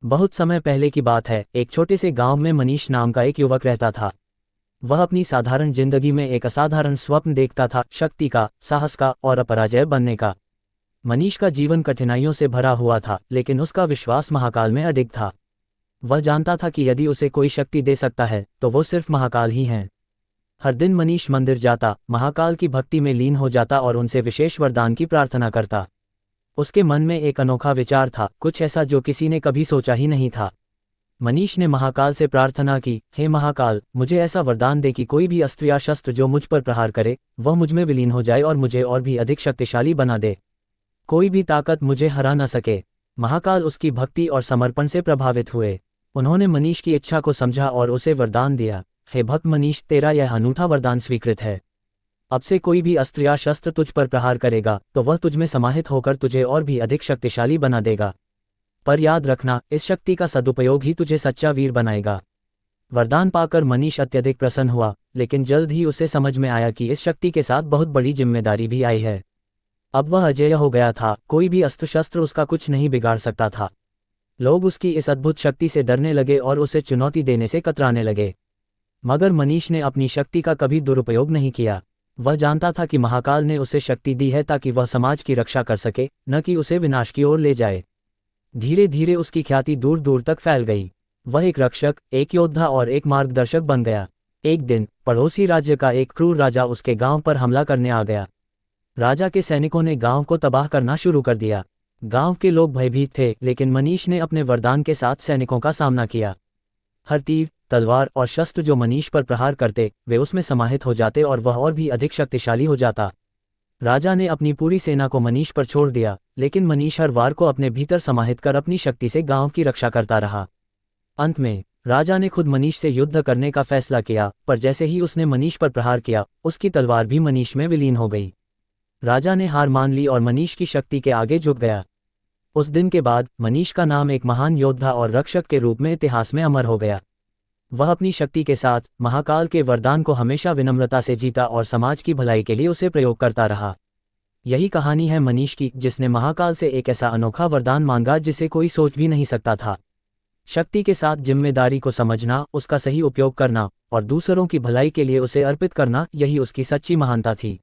बहुत समय पहले की बात है। एक छोटे से गांव में मनीष नाम का एक युवक रहता था। वह अपनी साधारण जिंदगी में एक असाधारण स्वप्न देखता था, शक्ति का, साहस का और अपराजय बनने का। मनीष का जीवन कठिनाइयों से भरा हुआ था, लेकिन उसका विश्वास महाकाल में अडिग था। वह जानता था कि यदि उसे कोई शक्ति दे सकता है तो वो सिर्फ महाकाल ही हैं। हर दिन मनीष मंदिर जाता, महाकाल की भक्ति में लीन हो जाता और उनसे विशेष वरदान की प्रार्थना करता। उसके मन में एक अनोखा विचार था, कुछ ऐसा जो किसी ने कभी सोचा ही नहीं था। मनीष ने महाकाल से प्रार्थना की, हे महाकाल, मुझे ऐसा वरदान दे कि कोई भी अस्त्र या शस्त्र जो मुझ पर प्रहार करे वह मुझ में विलीन हो जाए और मुझे और भी अधिक शक्तिशाली बना दे। कोई भी ताकत मुझे हरा न सके। महाकाल उसकी भक्ति और समर्पण से प्रभावित हुए। उन्होंने मनीष की इच्छा को समझा और उसे वरदान दिया, हे भक्त मनीष, तेरा यह अनूठा वरदान स्वीकृत है। अब से कोई भी अस्त्र या शस्त्र तुझ पर प्रहार करेगा तो वह तुझ में समाहित होकर तुझे और भी अधिक शक्तिशाली बना देगा। पर याद रखना, इस शक्ति का सदुपयोग ही तुझे सच्चा वीर बनाएगा। वरदान पाकर मनीष अत्यधिक प्रसन्न हुआ, लेकिन जल्द ही उसे समझ में आया कि इस शक्ति के साथ बहुत बड़ी जिम्मेदारी भी आई है। अब वह अजेय हो गया था, कोई भी अस्त्र शस्त्र उसका कुछ नहीं बिगाड़ सकता था। लोग उसकी इस अद्भुत शक्ति से डरने लगे और उसे चुनौती देने से कतराने लगे। मगर मनीष ने अपनी शक्ति का कभी दुरुपयोग नहीं किया। वह जानता था कि महाकाल ने उसे शक्ति दी है ताकि वह समाज की रक्षा कर सके, न कि उसे विनाश की ओर ले जाए। धीरे धीरे उसकी ख्याति दूर दूर तक फैल गई। वह एक रक्षक, एक योद्धा और एक मार्गदर्शक बन गया। एक दिन पड़ोसी राज्य का एक क्रूर राजा उसके गांव पर हमला करने आ गया। राजा के सैनिकों ने गांव को तबाह करना शुरू कर दिया। गांव के लोग भयभीत थे, लेकिन मनीष ने अपने वरदान के साथ सैनिकों का सामना किया। हर तीर, तलवार और शस्त्र जो मनीष पर प्रहार करते वे उसमें समाहित हो जाते और वह और भी अधिक शक्तिशाली हो जाता। राजा ने अपनी पूरी सेना को मनीष पर छोड़ दिया, लेकिन मनीष हर वार को अपने भीतर समाहित कर अपनी शक्ति से गांव की रक्षा करता रहा। अंत में राजा ने खुद मनीष से युद्ध करने का फैसला किया, पर जैसे ही उसने मनीष पर प्रहार किया, उसकी तलवार भी मनीष में विलीन हो गई। राजा ने हार मान ली और मनीष की शक्ति के आगे झुक गया। उस दिन के बाद मनीष का नाम एक महान योद्धा और रक्षक के रूप में इतिहास में अमर हो गया। वह अपनी शक्ति के साथ महाकाल के वरदान को हमेशा विनम्रता से जीता और समाज की भलाई के लिए उसे प्रयोग करता रहा। यही कहानी है मनीष की, जिसने महाकाल से एक ऐसा अनोखा वरदान मांगा जिसे कोई सोच भी नहीं सकता था। शक्ति के साथ जिम्मेदारी को समझना, उसका सही उपयोग करना और दूसरों की भलाई के लिए उसे अर्पित करना, यही उसकी सच्ची महानता थी।